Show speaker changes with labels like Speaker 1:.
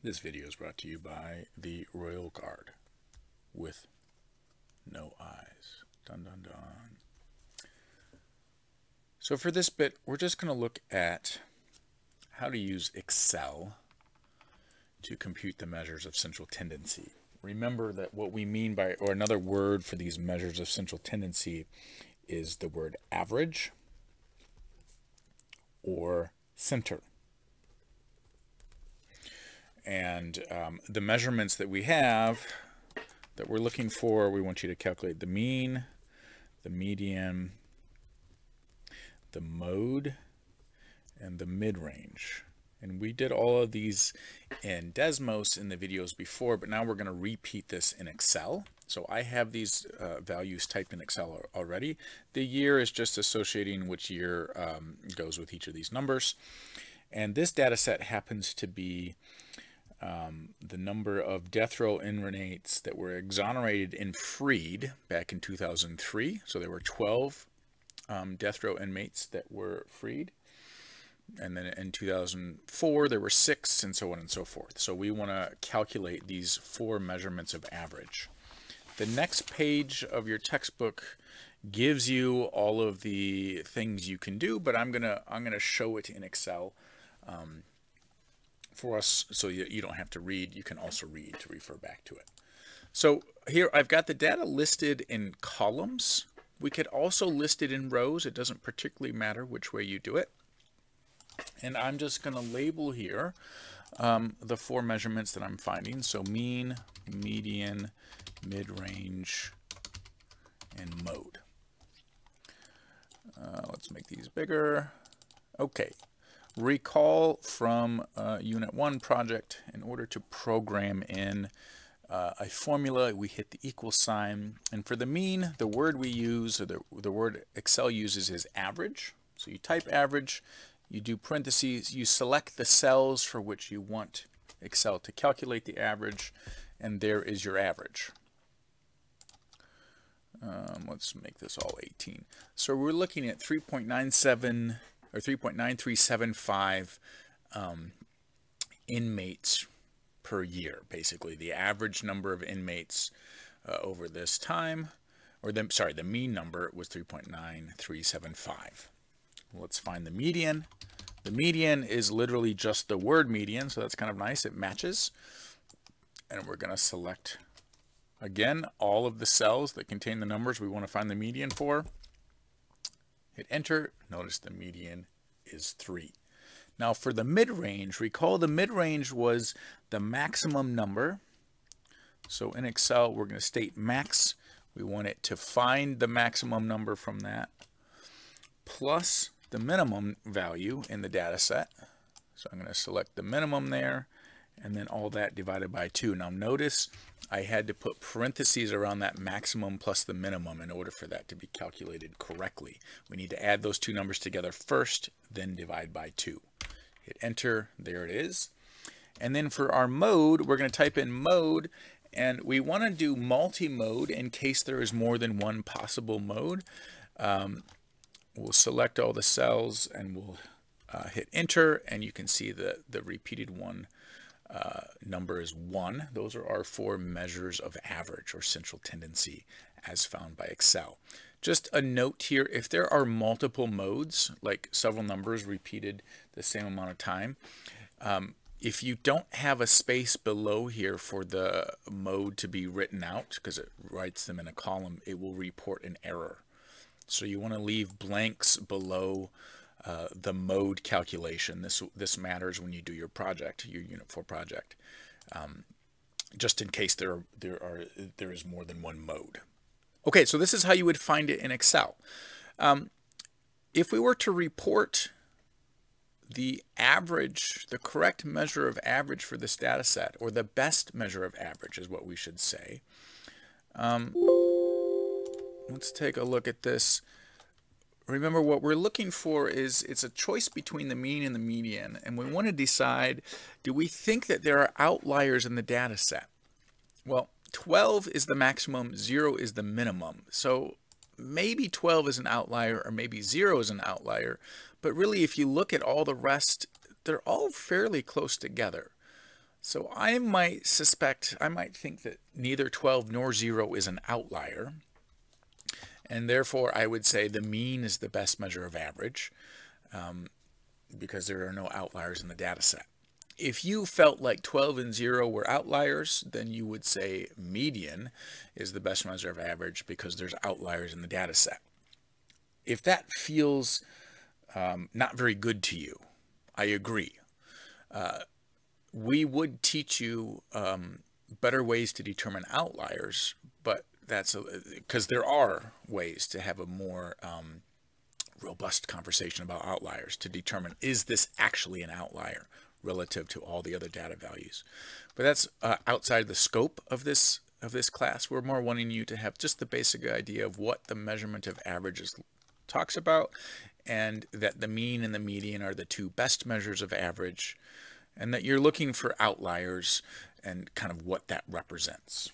Speaker 1: This video is brought to you by the Royal Guard with no eyes. Dun dun dun. So for this bit, we're just going to look at how to use Excel to compute the measures of central tendency. Remember that what we mean by, or another word for these measures of central tendency, is the word average or center. And the measurements that we have that we're looking for, we want you to calculate the mean, the median, the mode, and the mid-range. And we did all of these in Desmos in the videos before, but now we're going to repeat this in Excel. So I have these values typed in Excel already. The year is just associating which year goes with each of these numbers. And this data set happens to be the number of death row inmates that were exonerated and freed back in 2003. So there were 12 death row inmates that were freed. And then in 2004, there were 6, and so on and so forth. So we want to calculate these 4 measurements of average. The next page of your textbook gives you all of the things you can do, but I'm gonna show it in Excel for us, so you don't have to read. You can also read to refer back to it. So here I've got the data listed in columns. We could also list it in rows. It doesn't particularly matter which way you do it. And I'm just going to label here the 4 measurements that I'm finding. So mean, median, mid-range, and mode. Let's make these bigger. Okay. Recall from Unit 1 project, in order to program in a formula, we hit the equal sign. And for the mean, the word we use, or the word Excel uses, is average. So you type average, you do parentheses, you select the cells for which you want Excel to calculate the average, and there is your average. Let's make this all 18. So we're looking at 3.97 or 3.9375 inmates per year, basically the average number of inmates over this time, or the mean number was 3.9375. Let's find the median. The median is literally just the word median, so that's kind of nice. It matches. And we're going to select, again, all of the cells that contain the numbers we want to find the median for. Hit enter. Notice the median is 3. Now for the mid-range, recall the mid-range was the maximum number. So in Excel, we're going to state max. We want it to find the maximum number from that, plus the minimum value in the data set. So I'm going to select the minimum there, and then all that divided by 2. Now notice I had to put parentheses around that maximum plus the minimum in order for that to be calculated correctly. We need to add those 2 numbers together first, then divide by 2. Hit enter, there it is. And then for our mode, we're going to type in mode, and we want to do multi-mode in case there is more than one possible mode. We'll select all the cells and we'll hit enter, and you can see the repeated one number is 1. Those are our 4 measures of average or central tendency as found by Excel. Just a note here, if there are multiple modes, like several numbers repeated the same amount of time, if you don't have a space below here for the mode to be written out, because it writes them in a column, it will report an error. So you want to leave blanks below the mode calculation. This matters when you do your project, your Unit 4 project, just in case there is more than one mode. Okay, so this is how you would find it in Excel. If we were to report the average, the correct measure of average for this data set, or the best measure of average is what we should say. Let's take a look at this. Remember, what we're looking for is, it's a choice between the mean and the median, and we want to decide, do we think that there are outliers in the data set? Well, 12 is the maximum, 0 is the minimum. So maybe 12 is an outlier, or maybe 0 is an outlier, but really if you look at all the rest, they're all fairly close together. So I might think that neither 12 nor 0 is an outlier, and therefore I would say the mean is the best measure of average, because there are no outliers in the data set. If you felt like 12 and 0 were outliers, then you would say median is the best measure of average because there's outliers in the data set. If that feels not very good to you, I agree. We would teach you better ways to determine outliers, but that's because there are ways to have a more robust conversation about outliers to determine, is this actually an outlier relative to all the other data values. But that's outside the scope of this class. We're more wanting you to have just the basic idea of what the measurement of averages talks about, and that the mean and the median are the two best measures of average, and that you're looking for outliers and kind of what that represents.